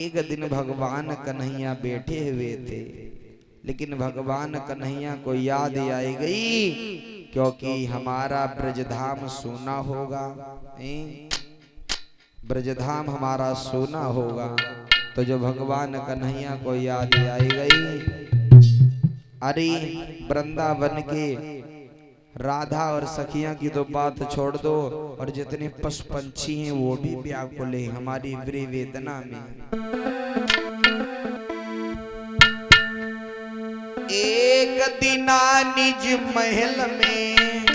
एक दिन भगवान कन्हैया बैठे हुए थे, लेकिन भगवान कन्हैया को याद आई गई क्योंकि हमारा ब्रजधाम सोना होगा, ब्रजधाम हमारा सोना होगा। तो जो भगवान कन्हैया को याद आई गई, अरे वृंदावन के राधा और सखियां की तो बात छोड़ दो, और जितने पशु पंछी हैं वो भी व्याकुल है हमारी वेदना में। एक दिना निज महल में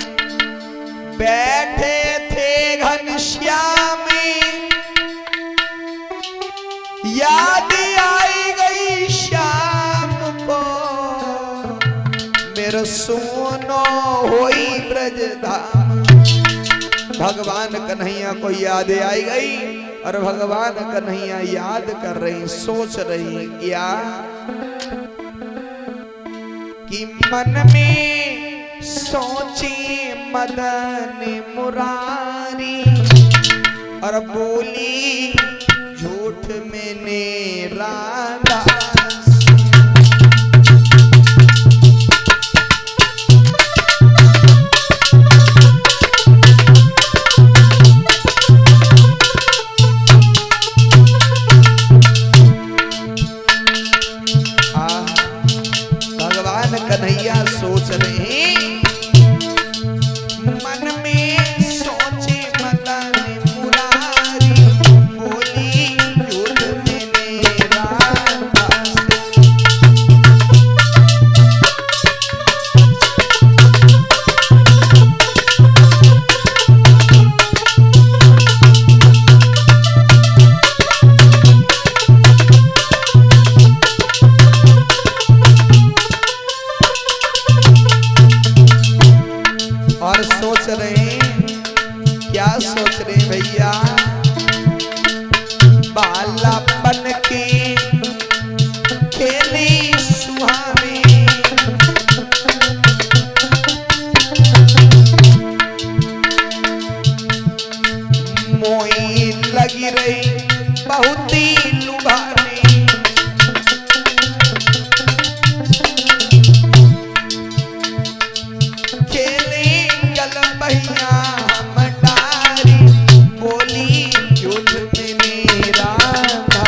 बैठे थे घनश्याम, याद आई गई श्याम को मेरा सोनो होई ब्रजधाम। भगवान कन्हैया को याद आई गई और भगवान कन्हैया याद कर रही, सोच रही क्या कि मन में सोची मदन मुरारी और बोली झूठ मैंने राधा। कन्हैया सोच रहे मन में सोचे मदन मुरारी बोली झूठ मैंने राधा और सोच रहे, क्या सोच रहे भैया, बालापन की खेली सुहानी मोई लगी रही बहुत ही लुभानी। भैया हम डारी बोली झूठ मैंने राधा।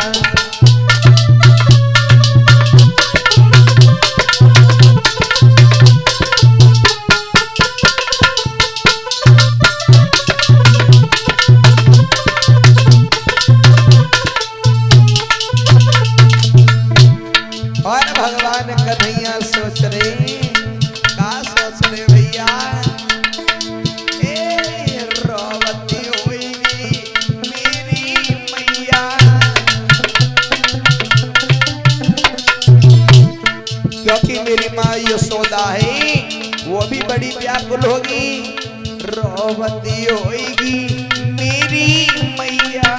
और भगवान कन्हैया सोच रहे, क्या सोच रहे भैया, क्योंकि मेरी माँ यशोदा है वो भी बड़ी व्याकुल होगी, रोवती होगी मेरी मैया।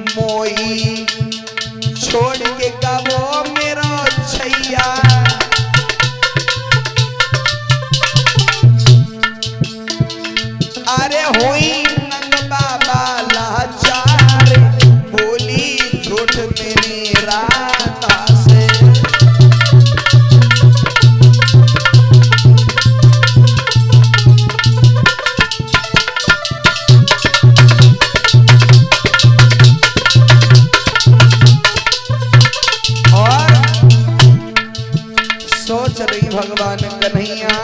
मोई छोड़ के गावो मेरा छैया, अरे होई नंद बाबा लाचार बोली झूठ मेरी राधा से। और सोच रही भगवान कन्हैया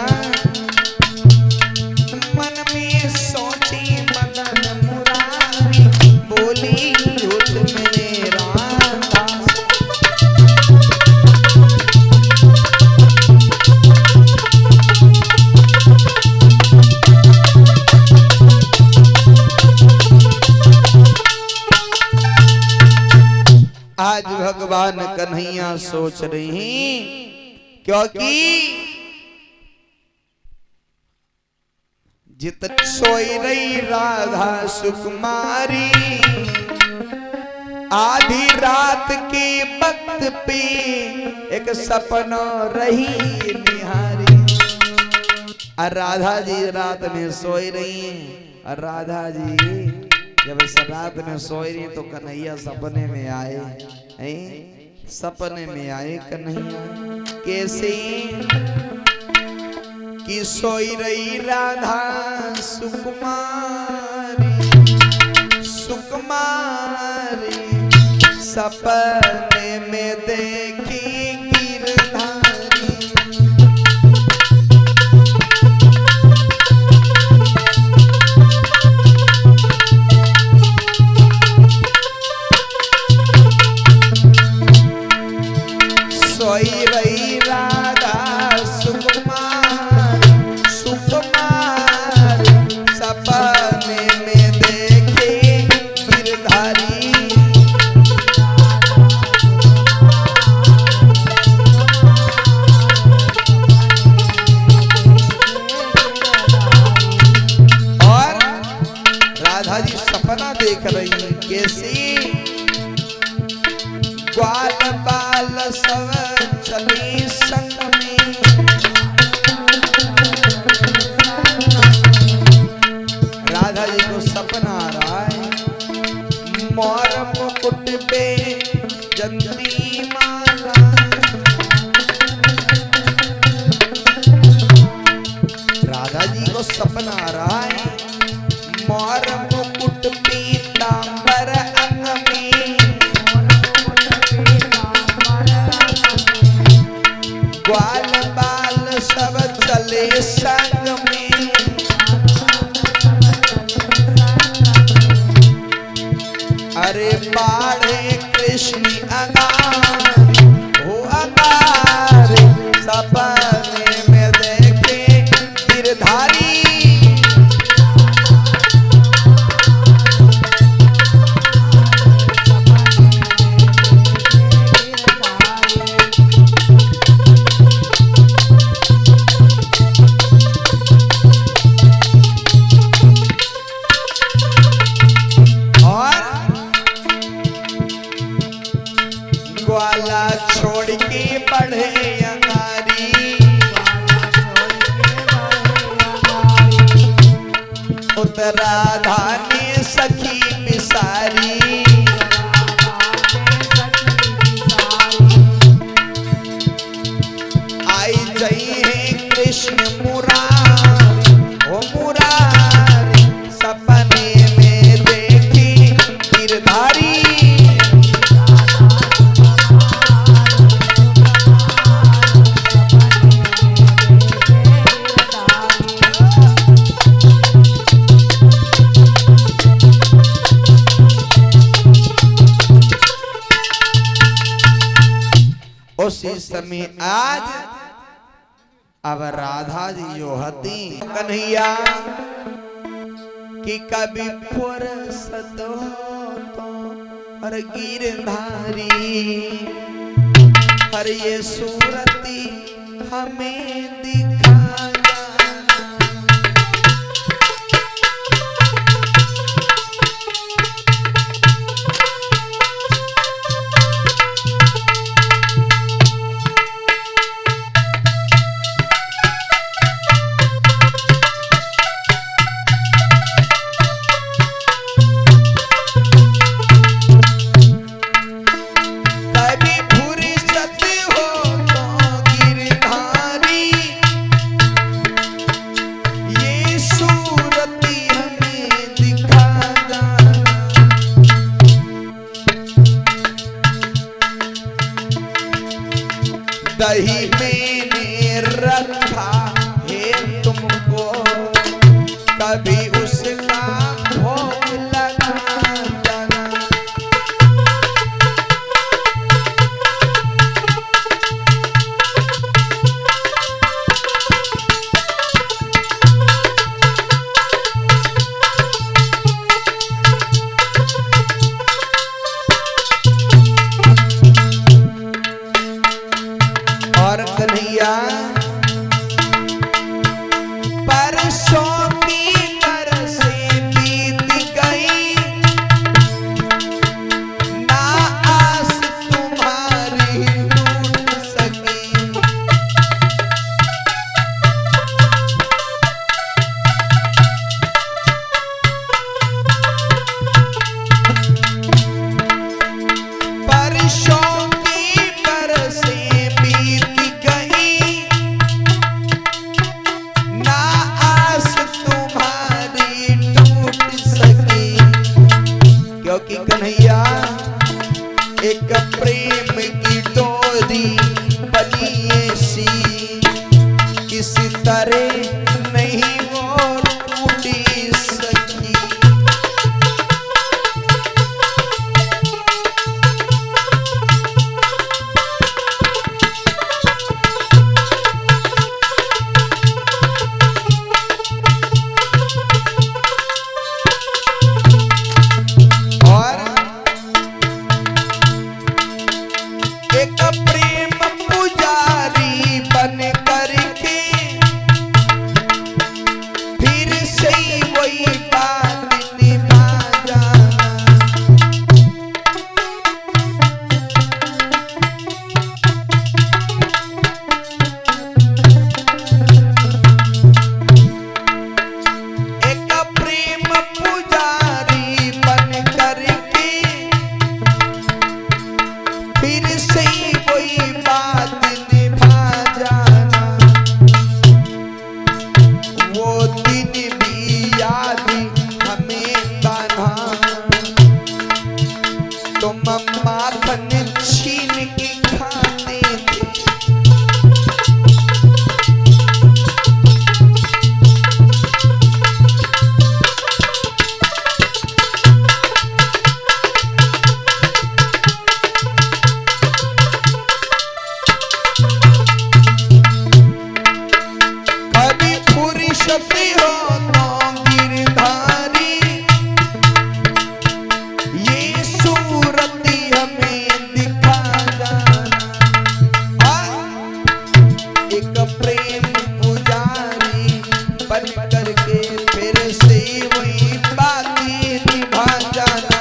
मन में सोची मदन मुरारी बोली झूठ मैंने राधा। आज भगवान कन्हैया सोच रही, क्योंकि जितनी सोई रही राधा सुकुमारी, आधी रात के वक्त पे एक सपना रही निहारी। राधा जी रात में सोई रही और राधा जी जब इस रात में सोई रही तो कन्हैया सपने में आए हैं, सपने में आए कन्हैया कैसे कि सोई रही राधा सुकुमारी सुकुमारी सपने में देखी गिरधारी। सोई रही राधा सुकुमार सुकुमार सपने में देखे गिरधारी। और राधा जी सपना देख रही कैसी ग्वाल बाल सब चली संग में। राधा जी को सपना आ रहा है मोर मुकुट पे जंत्री माला। राधा जी को सपना आ रहा है मोर मुकुट पीतांबर अंग में। ग्वाल बाल सब चले संग में। अरे बाढ़े कृष्ण अगार हो अगार सपने में देखे गिरधारी। ग्वाला छोड़ के बढ़े अंगारी उतरा धानी सखी बिसारी। आई जई है कृष्ण मुरारी ओ मुरारी सपने में देखी गिरधारी। उसी समय आज अब राधा जी जो हती कन्हैया कि कभी फुर्सत हो तो हर गिरधारी हर ये सूरती हमें दिखा। कभी फुर्सत हो तो गिरधारी क्योंकि कन्हैया एक प्रेम की डोरी बनी ऐसी, किसी तरह नहीं वो टूटी सकी। एक प्रेम पुजारी बन करके फिर से वही बात निभा जाना। एक प्रेम पुजारी बन करके फिर से कोई बात निभा जाना। वो दिन भी याद हमें कान्हा, तुम माखन छीन के खाते थे। शक्ति हो तो गिरधारी, ये सूरत हमें दिखा जाना। एक प्रेम पुजारी बन करके फिर से वही बातें निभा जाना।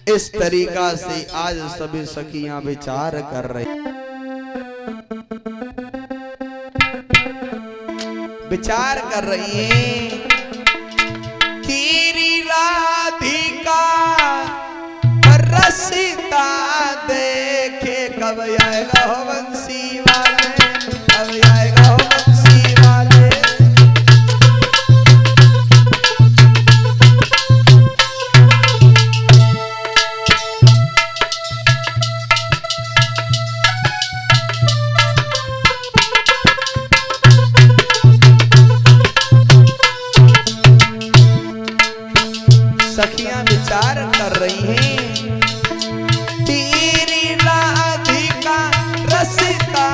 इस तरीका से आज सभी सखियां विचार कर रही, विचार कर रही हैं। तेरी राधिका रसिता देखे कब आएगा हो बंसी वाले, कब आएगा हो बंसी वाले। सखियां विचार कर रही हैं। तेरी राधिका रसिता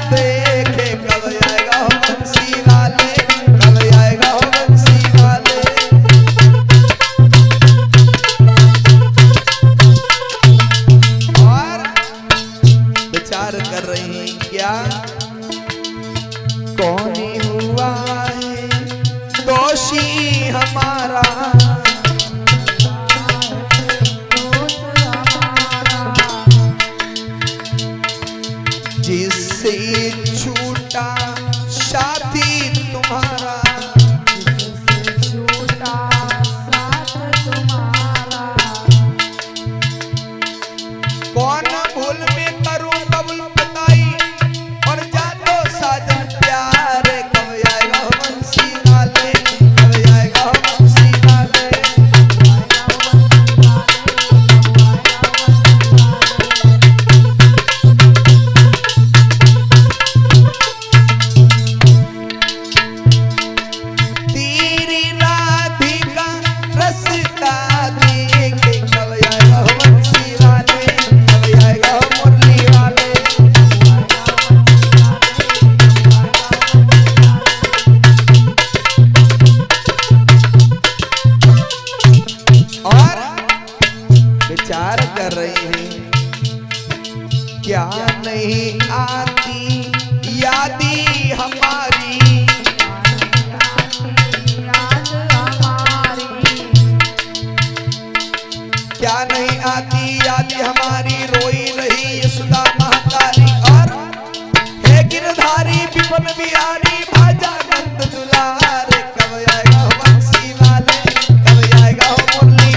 देखे कब आएगा हो बंसी वाले, कब आएगा हो बंसी वाले। और विचार कर रही हैं क्या कौन हुआ है दोषी हमारा, जिससे छूटा साथी तुम्हारा, छूटा साथ तुम्हारा। कौन भूल में करूं कबूल बताई, और जातो साजन प्यार कब आएगा हो बंसी वाले, कब आएगा हो बंसी वाले। क्या नहीं आती यादी हमारी, क्या नहीं आती यादी हमारी, रोई रही यशोदा महतारी। और हे गिरधारी विपन बिहारी भाजा नंद दुलारे, कब आएगा हो बंसी वाले, कब आएगा हो मुरली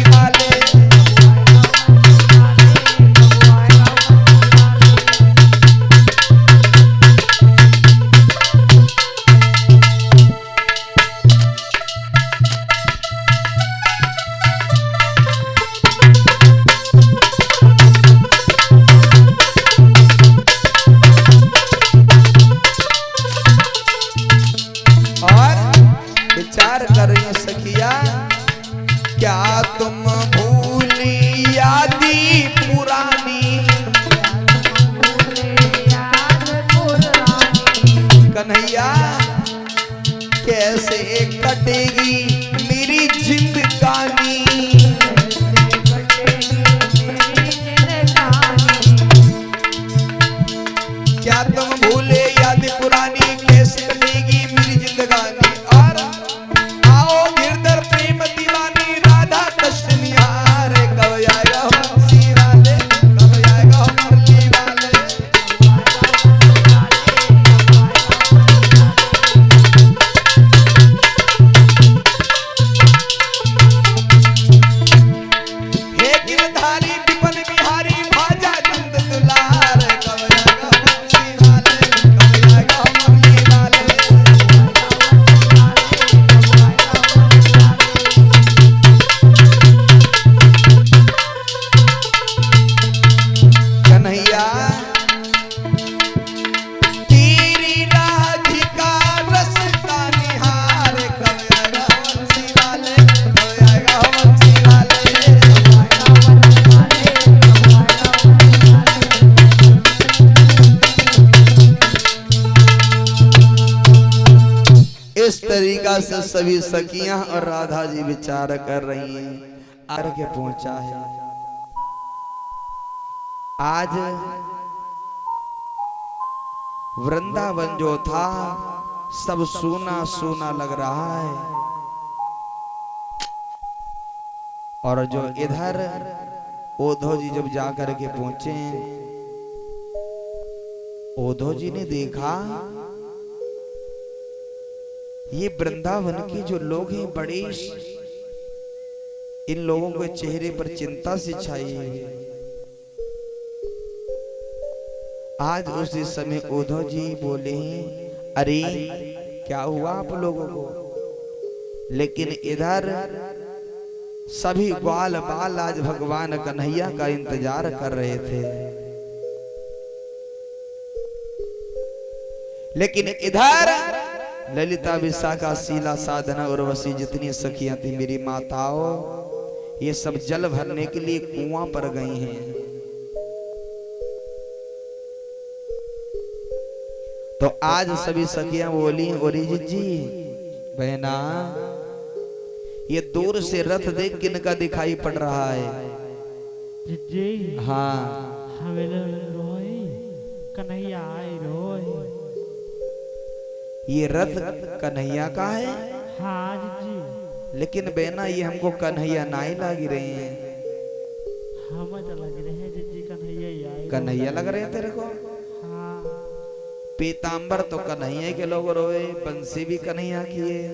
क्या तुम भूली यादी पुरानी, याद पुरानी। कन्हैया कैसे कटेगी मेरी जिंदगानी, क्या तुम भूले याद पुरानी, कैसे कटेगी मेरी जिंदगानी। और आओ गिरधर प्रेम दीवानी, राधा कृष्ण निहारे, कब आएगा बंसी वाले, कब आएगा मुरली वाले। हे गिरधारी विपन बिहारी, भाजा नंद दुलार, कब आएगा बंसी वाले, कब आएगा मुरली वाले। कन्हैया तेरी राधिका रसता निहार, कब आएगा बंसी वाले, कब आएगा बंसी वाले। इस तरीका से सभी सखियां और राधा जी विचार कर रही हैं। आगे पहुंचा है आज वृंदावन जो था सब सोना सोना लग रहा है, और जो इधर उद्धव जी जब जाकर के पहुंचे, उद्धव जी ने देखा ये वृंदावन के जो लोग हैं बड़े, इन लोगों के चेहरे पर चिंता सी छाई है। आज उसी समय उद्धव जी बोले हैं, अरे क्या हुआ आप लोगों को। लेकिन इधर सभी ग्वाल बाल आज भगवान कन्हैया का इंतजार कर रहे थे। लेकिन इधर ललिता, विशाखा, शीला, साधना, उर्वशी जितनी सखियां थी मेरी माताओं, ये सब जल भरने के लिए कुआं पर गई हैं। तो आज सभी सखियां बोली, ओरी जी बहना, ये दूर से रथ देख किनका दिखाई पड़ रहा है। जिज्जी हाँ हमें रोए कन्हैया आए रोए। ये रथ कन्हैया का है। हाँ जिज्जी, लेकिन बहना ये हमको कन्हैया नाई लगी रहे हैं। हम तो लग रहे हैं जिज्जी कन्हैया ही आए। कन्हैया लग रहे हैं तेरे को। हाँ पीतांबर तो कन्हैया के लोग रोए, बंसी भी कन्हैया की है,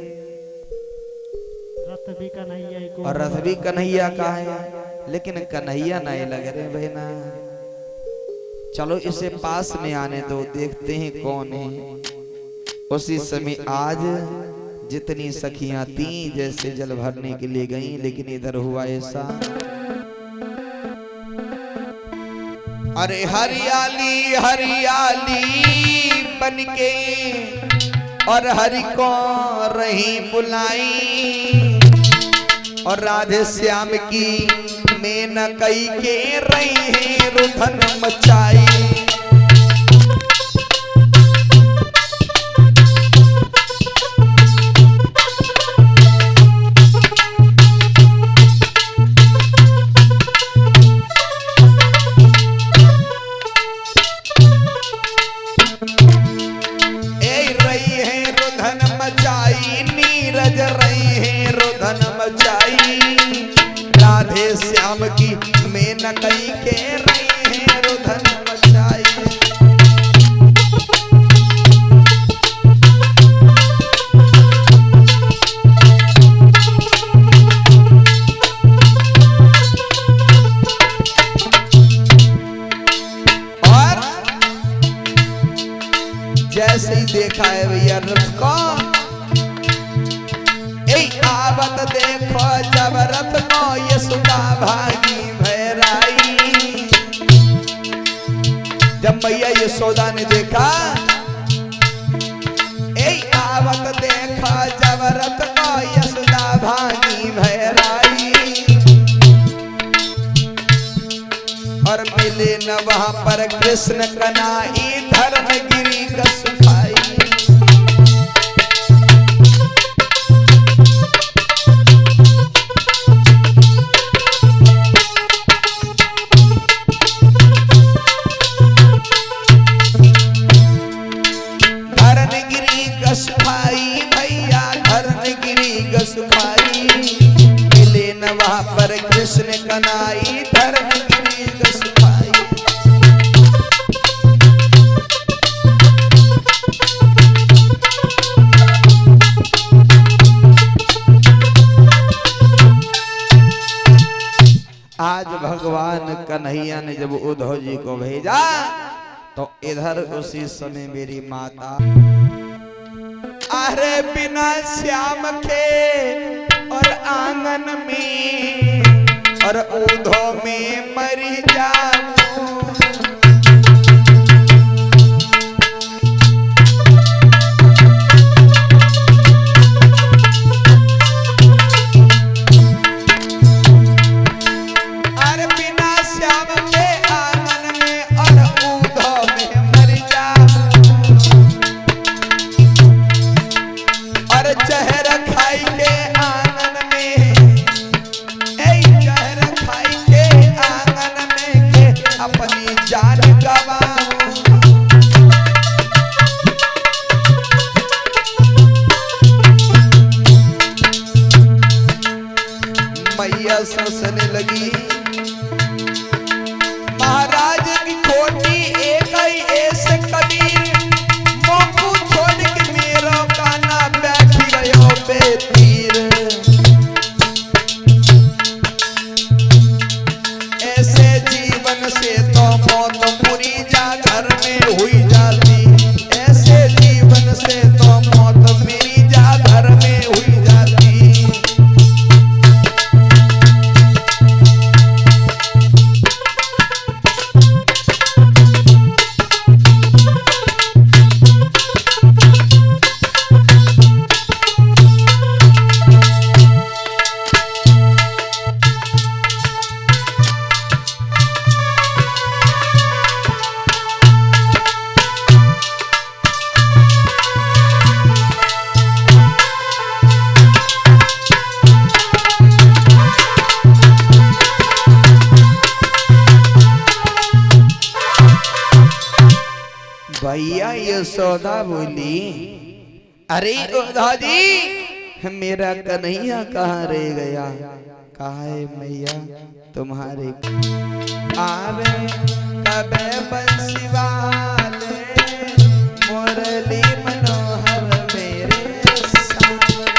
रथ भी कन्हैया ही को, और रथ भी कन्हैया का है, लेकिन कन्हैया नहीं लग रहे बहना। चलो इसे पास में आने दो, देखते हैं कौन है। उसी समय आज जितनी सखियां थी जैसे जल भरने के लिए गईं, लेकिन इधर हुआ ऐसा, अरे हरियाली हरियाली बनके और हरि को रही बुलाई, और राधे श्याम की मेनकई के रही है रुधन मचाई। राधे श्याम की मेनकई के रही है रुधन मचाई। और जैसे ही देखा है भैया रथ को, आवत देखो जब रथ को यशोदा भागी भैराई। जब मैया यशोदा ने देखा, आवत देखो जब रथ को यशोदा भागी भैराई। मिले न वहाँ पर कृष्ण कन्हई धर्मगिरी का सुखाई। धर्मगिरी का सुखाई भैया धर्मगिरी का सुखाई मिले न वहाँ पर कृष्ण कन्हई धर्मगिरी का सुखाई। आज भगवान कन्हैया ने जब उद्धव जी को भेजा तो इधर उसी समय मेरी माता अरे बिना श्याम के और आंगन में और उद्धव में मरी जाऊं। मैया ससने लगी महाराज की खोटी एक ही ऐसे कबीर मोकू छोड़ के मेरो काना बैठ गयो बेतीर। ऐसे जीवन से तो मौत पूरी जा घर में हुई जाती। ऐसे जीवन से तो मौत मेरी जा घर में हुई जाती। भैया यशोदा बोली अरे उद्धव जी मेरा कन्हैया कहाँ रह गया। कहा है मैया तुम्हारे आवे कबे बंसी वाले मुरली मनोहर मेरे सामने।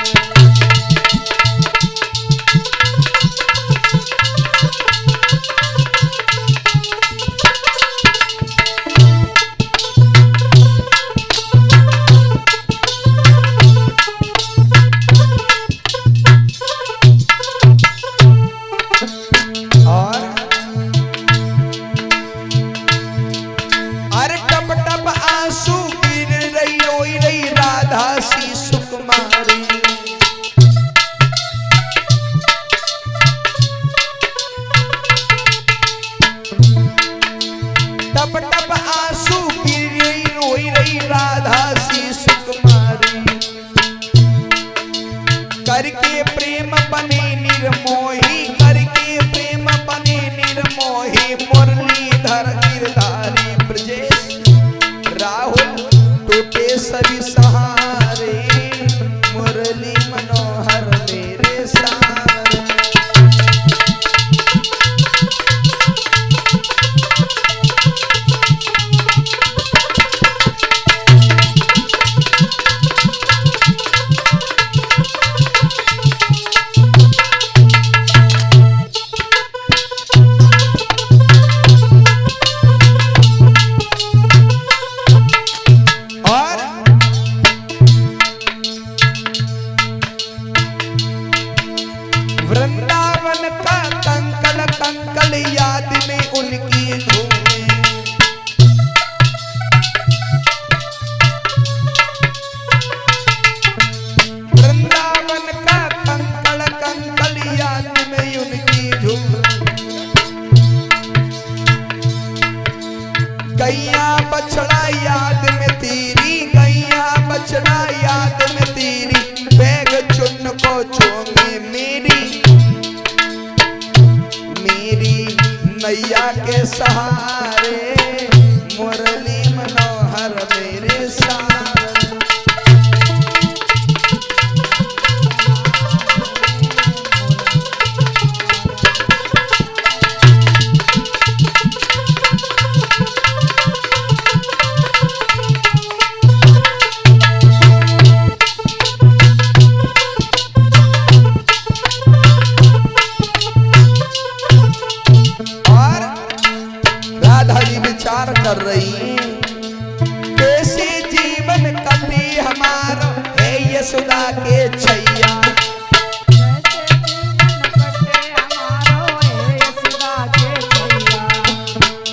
टप टप आंसू गिरी रोई रही राधा सी सुकुमारी। करके प्रेम बने निर्मोही करके प्रेम बने निर्मोही मुरलीधर गिरधारी ब्रजेश राहुल टूटे सभी सहारे मुरली मनोहर मेरे सारे। वृंदावन का कंकड़ कंकड़ याद में उनकी धूमें। वृंदावन का कंकड़ कंकड़ याद में उनकी धूम। नैया के सहारे मुरली मनोहर मेरे सारे। विचार कर रही कैसे जीवन कटी हमारा है यशोदा के छैया।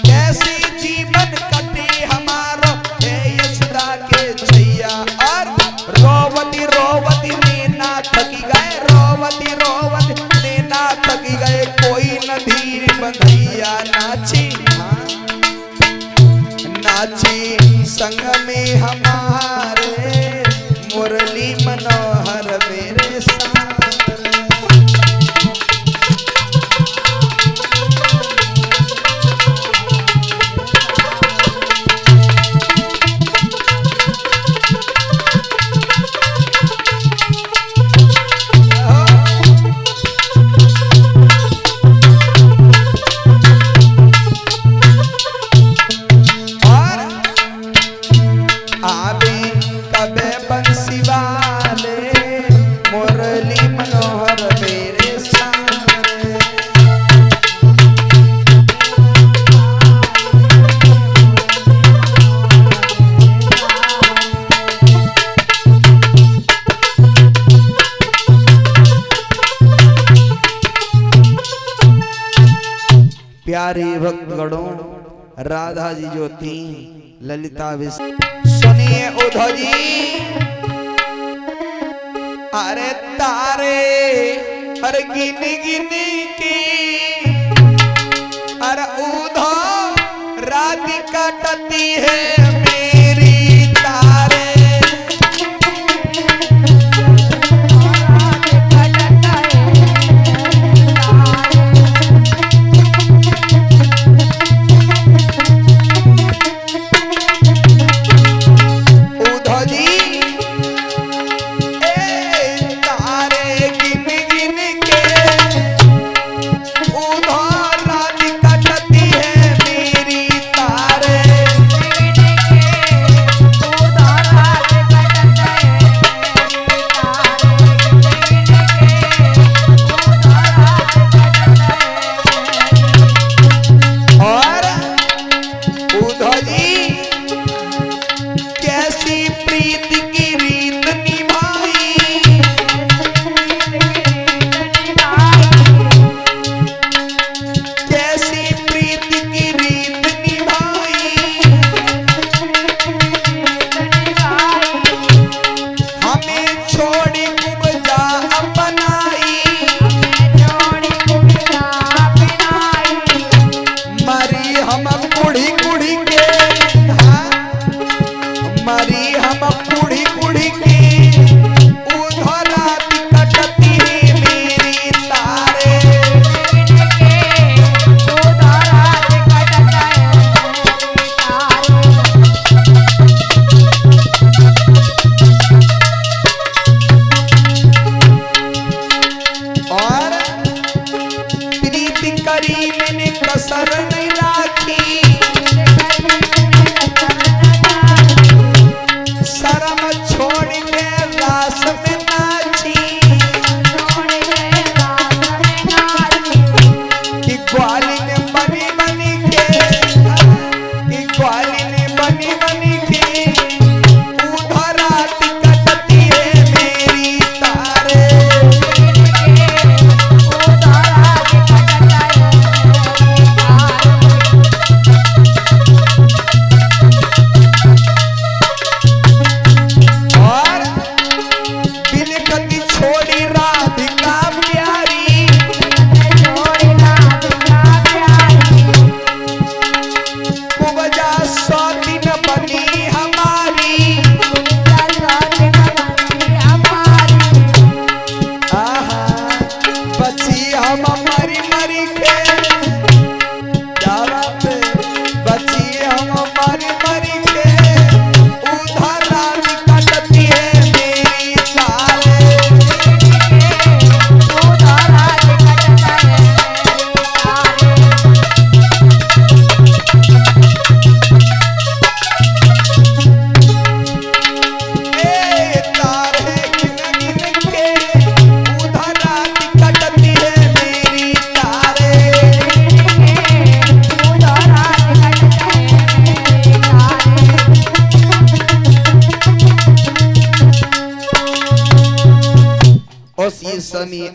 कैसे जीवन कटी हमारा है यशोदा के छैया। और रोवती रोवती नैना थकी गए, रोवती रोवती नैना थकी गए, कोई न धीर बंधैया नाची नाची संग में हमारे मुरली मनोहर मेरे सारे। प्यारे भक्तगणों, राधा जी जो थी ललिता विष्णु सुनिए उद्धव जी। अरे तारे अरे गिन गिन की अरे उद्धव राधिका कटती है मेरी तारे।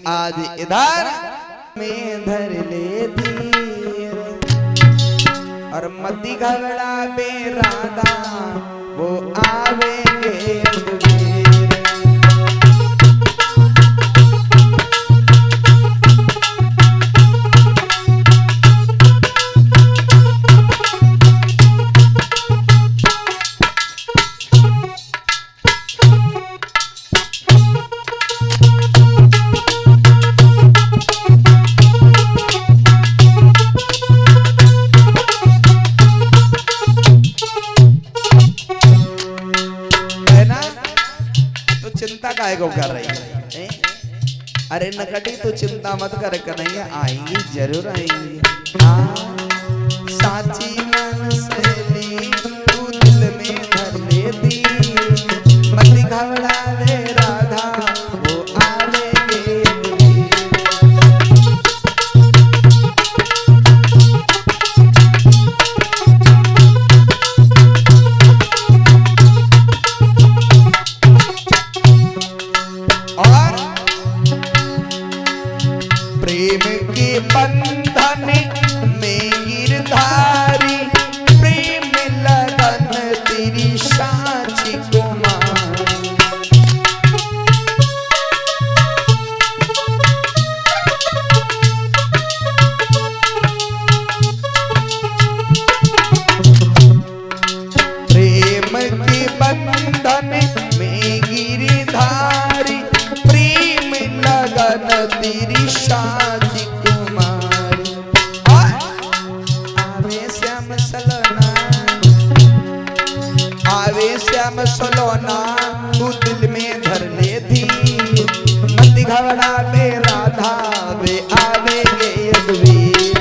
आज इधर में धर ले धीर और मती घबरा बे राधा वो आवेंगे को कर रही है। अरे नकटी तो चिंता मत कर कन्हैया आएंगी जरूर आएंगी। हाँ साची मन से ली तू दिल में धर ले दी मत घबरा रे राधा वो आवेंगे प्रेम के बंधन में गिरधारी प्रेम लगन तेरी साची कुमार प्रेम के बंधन में गिरधारी प्रेम लगन तेरी साची कुमारी आवे श्याम सलोना तू दिल में धर ले दी मत घबरा बे राधा वे आवेंगे यदुवीर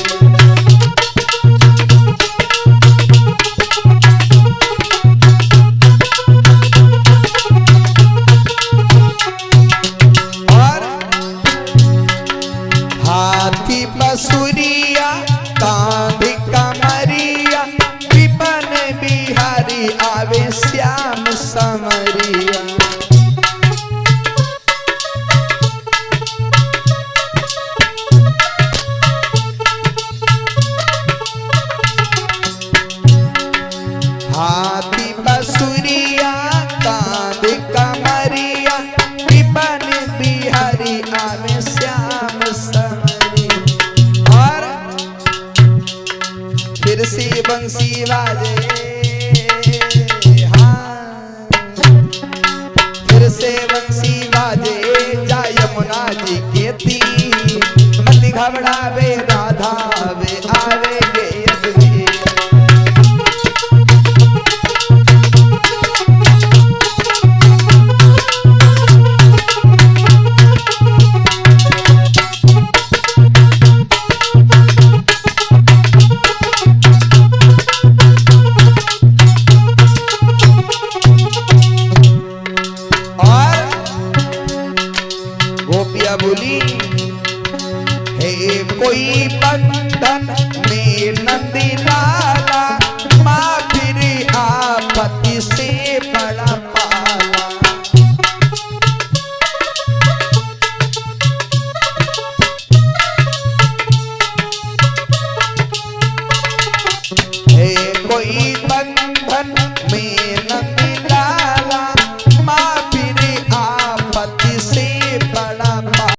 हाथी बसुरिया कांध कमरिया विपन बिहारी आवे श्याम समरिया हाथी बसुरिया कांध कमरिया विपन बिहारी आवे श्याम फिर से बंसी बाजे हाँ फिर से बंसी बाजे जा यमुना जी के तीर मत घबरा बे राधा वे आवेंगे यदुवीर गोपिया बोली हे कोई बंधन में नंदी